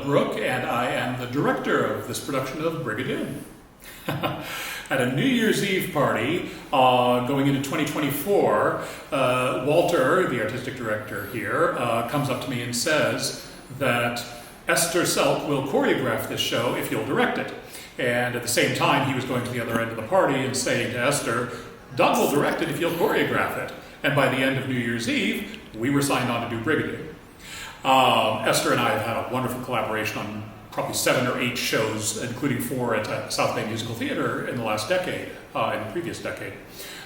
Brook, and I am the director of this production of Brigadoon. At a New Year's Eve party going into 2024, Walter, the artistic director here, comes up to me and says that Esther Selk will choreograph this show if you'll direct it. And at the same time, he was going to the other end of the party and saying to Esther, Doug will direct it if you'll choreograph it. And by the end of New Year's Eve, we were signed on to do Brigadoon. Esther and I have had a wonderful collaboration on probably 7 or 8 shows, including 4 at South Bay Musical Theater in the last decade, in the previous decade.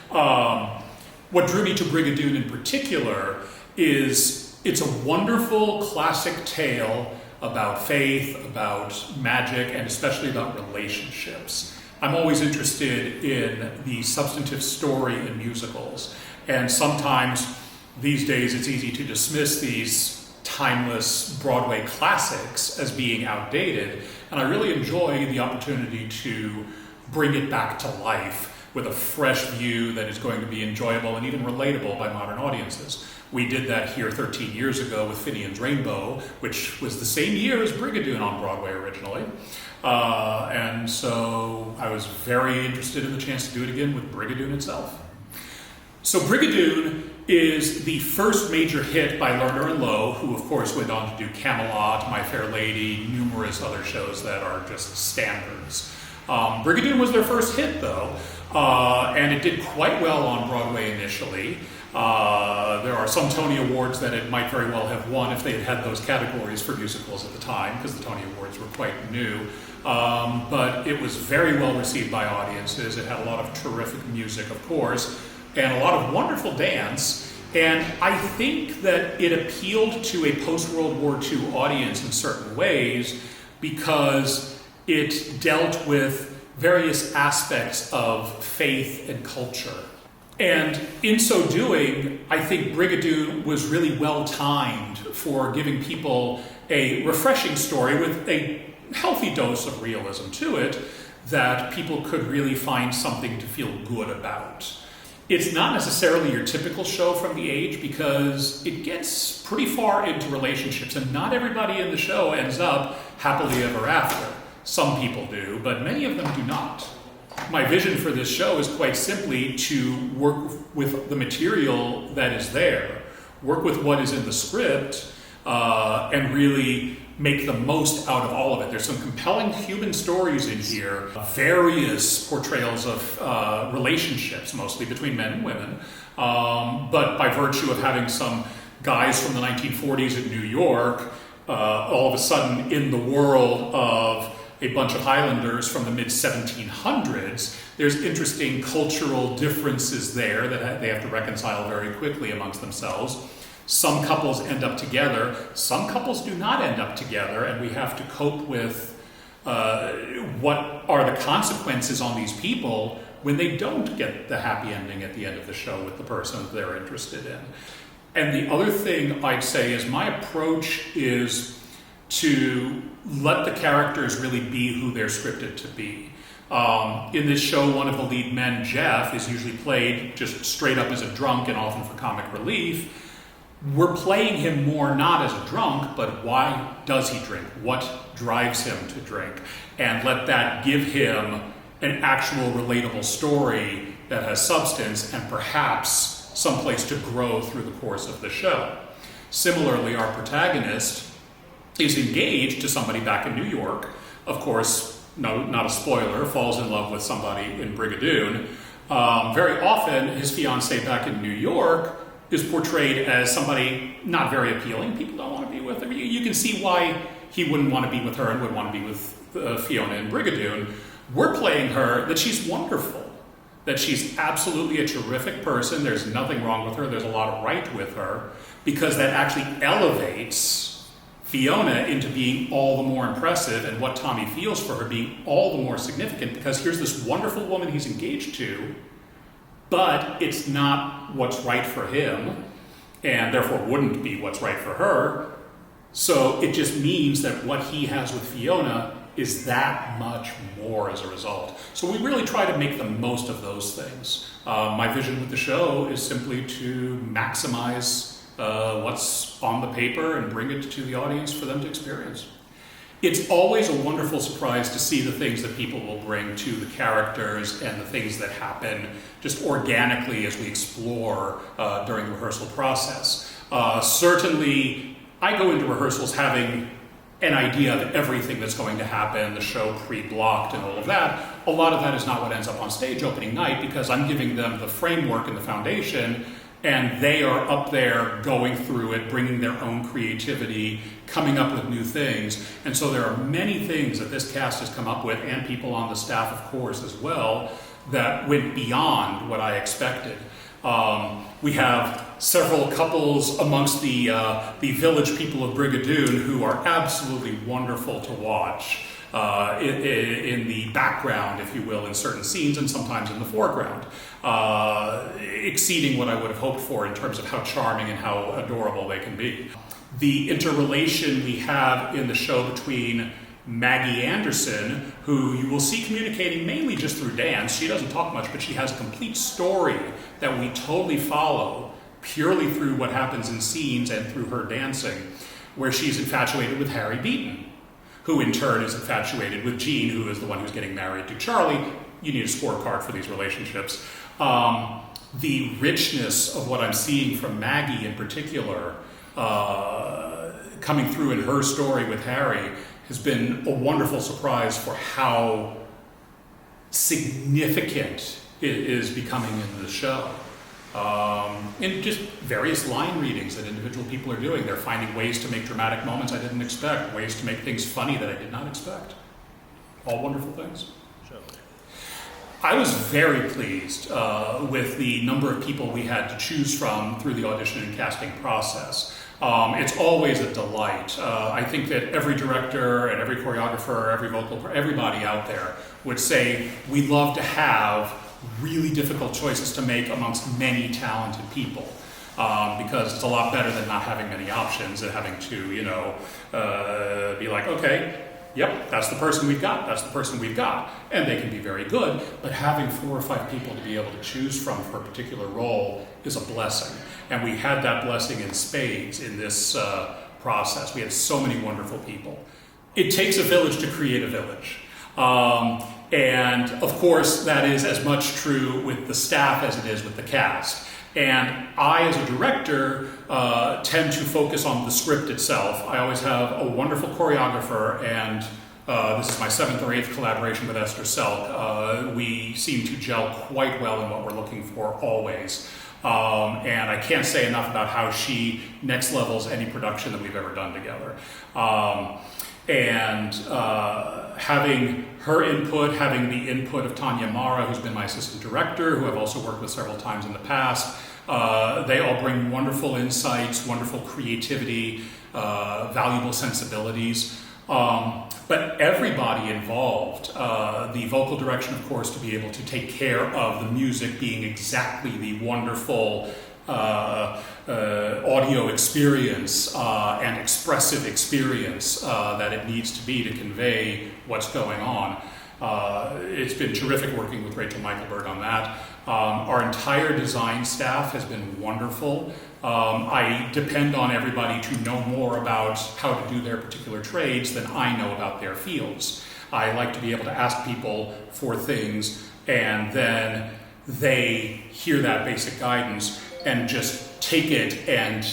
What drew me to Brigadoon in particular is it's a wonderful classic tale about faith, about magic, and especially about relationships. I'm always interested in the substantive story in musicals, and sometimes these days it's easy to dismiss these timeless Broadway classics as being outdated, and I really enjoy the opportunity to bring it back to life with a fresh view that is going to be enjoyable and even relatable by modern audiences. We did that here 13 years ago with Finian's Rainbow, which was the same year as Brigadoon on Broadway originally. And so I was very interested in the chance to do it again with Brigadoon itself. So Brigadoon is the first major hit by Lerner Loewe, who of course went on to do Camelot, My Fair Lady, numerous other shows that are just standards. Brigadoon was their first hit though, and it did quite well on Broadway initially. There are some Tony Awards that it might very well have won if they had had those categories for musicals at the time, because the Tony Awards were quite new. But it was very well received by audiences. It had a lot of terrific music, of course, and a lot of wonderful dance. And I think that it appealed to a post-World War II audience in certain ways because it dealt with various aspects of faith and culture. And in so doing, I think Brigadoon was really well timed for giving people a refreshing story with a healthy dose of realism to it that people could really find something to feel good about. It's not necessarily your typical show from the age because it gets pretty far into relationships, and not everybody in the show ends up happily ever after. Some people do, but many of them do not. My vision for this show is quite simply to work with the material that is there, work with what is in the script, and really make the most out of all of it. There's some compelling human stories in here, various portrayals of relationships, mostly between men and women, but by virtue of having some guys from the 1940s in New York, all of a sudden in the world of a bunch of Highlanders from the mid-1700s, there's interesting cultural differences there that they have to reconcile very quickly amongst themselves. Some couples end up together, some couples do not end up together, and we have to cope with what are the consequences on these people when they don't get the happy ending at the end of the show with the person that they're interested in. And the other thing I'd say is my approach is to let the characters really be who they're scripted to be. In this show, one of the lead men, Jeff, is usually played just straight up as a drunk and often for comic relief. We're playing him more not as a drunk, but why does he drink? What drives him to drink? And let that give him an actual relatable story that has substance and perhaps someplace to grow through the course of the show. Similarly, our protagonist is engaged to somebody back in New York. Of course, no, not a spoiler, falls in love with somebody in Brigadoon. Very often, his fiancée back in New York is portrayed as somebody not very appealing. People don't want to be with her. You can see why he wouldn't want to be with her and would want to be with Fiona in Brigadoon. We're playing her that she's wonderful, that she's absolutely a terrific person. There's nothing wrong with her. There's a lot of right with her, because that actually elevates Fiona into being all the more impressive, and what Tommy feels for her being all the more significant, because here's this wonderful woman he's engaged to, but it's not what's right for him, and therefore wouldn't be what's right for her. So it just means that what he has with Fiona is that much more as a result. So we really try to make the most of those things. My vision with the show is simply to maximize what's on the paper and bring it to the audience for them to experience. It's always a wonderful surprise to see the things that people will bring to the characters and the things that happen just organically as we explore during the rehearsal process. Certainly, I go into rehearsals having an idea of everything that's going to happen, the show pre-blocked and all of that. A lot of that is not what ends up on stage opening night because I'm giving them the framework and the foundation, and they are up there going through it, bringing their own creativity, coming up with new things. And so there are many things that this cast has come up with, and people on the staff, of course, as well, that went beyond what I expected. We have several couples amongst the village people of Brigadoon who are absolutely wonderful to watch in the background, if you will, in certain scenes, and sometimes in the foreground, exceeding what I would have hoped for in terms of how charming and how adorable they can be. The interrelation we have in the show between Maggie Anderson, who you will see communicating mainly just through dance. She doesn't talk much, but she has a complete story that we totally follow purely through what happens in scenes and through her dancing, where she's infatuated with Harry Beaton, who in turn is infatuated with Jean, who is the one who's getting married to Charlie. You need a scorecard for these relationships. The richness of what I'm seeing from Maggie in particular, coming through in her story with Harry, has been a wonderful surprise for how significant it is becoming in the show. In just various line readings that individual people are doing. They're finding ways to make dramatic moments I didn't expect, ways to make things funny that I did not expect. All wonderful things. Sure. I was very pleased with the number of people we had to choose from through the audition and casting process. It's always a delight. I think that every director and every choreographer, every vocal, everybody out there would say we love to have really difficult choices to make amongst many talented people, because it's a lot better than not having many options and having to, be like, okay, yep, that's the person we've got, that's the person we've got. And they can be very good, but having 4 or 5 people to be able to choose from for a particular role is a blessing. And we had that blessing in spades in this process. We had so many wonderful people. It takes a village to create a village. And of course, that is as much true with the staff as it is with the cast. And I, as a director, tend to focus on the script itself. I always have a wonderful choreographer, and this is my 7th or 8th collaboration with Esther Selk. We seem to gel quite well in what we're looking for always. And I can't say enough about how she next levels any production that we've ever done together. Having her input, having the input of Tanya Mara, who's been my assistant director, who I've also worked with several times in the past, they all bring wonderful insights, wonderful creativity, valuable sensibilities. But everybody involved, the vocal direction, of course, to be able to take care of the music being exactly the wonderful audio experience and expressive experience that it needs to be to convey what's going on. It's been terrific working with Rachel Michaelberg on that. Our entire design staff has been wonderful. I depend on everybody to know more about how to do their particular trades than I know about their fields. I like to be able to ask people for things, and then they hear that basic guidance and just take it and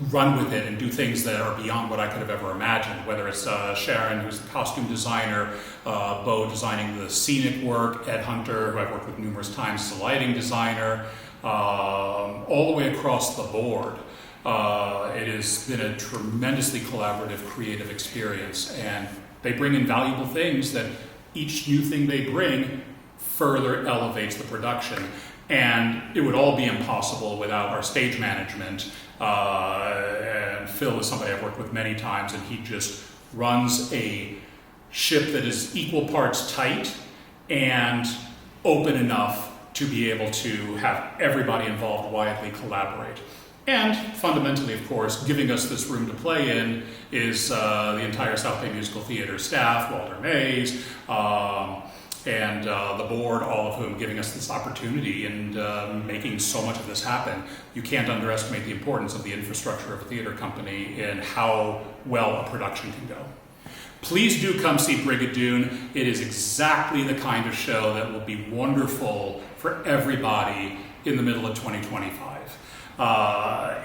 run with it and do things that are beyond what I could have ever imagined, whether it's Sharon, who's the costume designer, Bo designing the scenic work, Ed Hunter, who I've worked with numerous times, as a lighting designer, all the way across the board. It has been a tremendously collaborative, creative experience, and they bring in valuable things that each new thing they bring further elevates the production. And it would all be impossible without our stage management. And Phil is somebody I've worked with many times, and he just runs a ship that is equal parts tight and open enough to be able to have everybody involved widely collaborate. And fundamentally, of course, giving us this room to play in is the entire South Bay Musical Theater staff, Walter Mays, and the board, all of whom giving us this opportunity and making so much of this happen. You can't underestimate the importance of the infrastructure of a theater company and how well a production can go. Please do come see Brigadoon. It is exactly the kind of show that will be wonderful for everybody in the middle of 2025.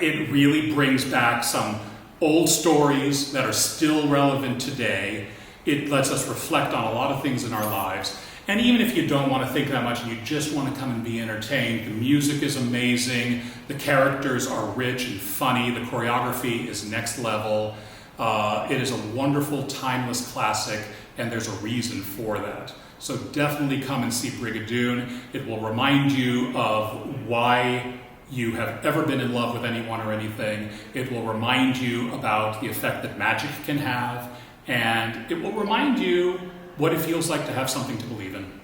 It really brings back some old stories that are still relevant today. It lets us reflect on a lot of things in our lives. And even if you don't want to think that much and you just want to come and be entertained, the music is amazing, the characters are rich and funny, the choreography is next level. It is a wonderful, timeless classic, and there's a reason for that. So definitely come and see Brigadoon. It will remind you of why you have ever been in love with anyone or anything. It will remind you about the effect that magic can have, and it will remind you what it feels like to have something to believe in.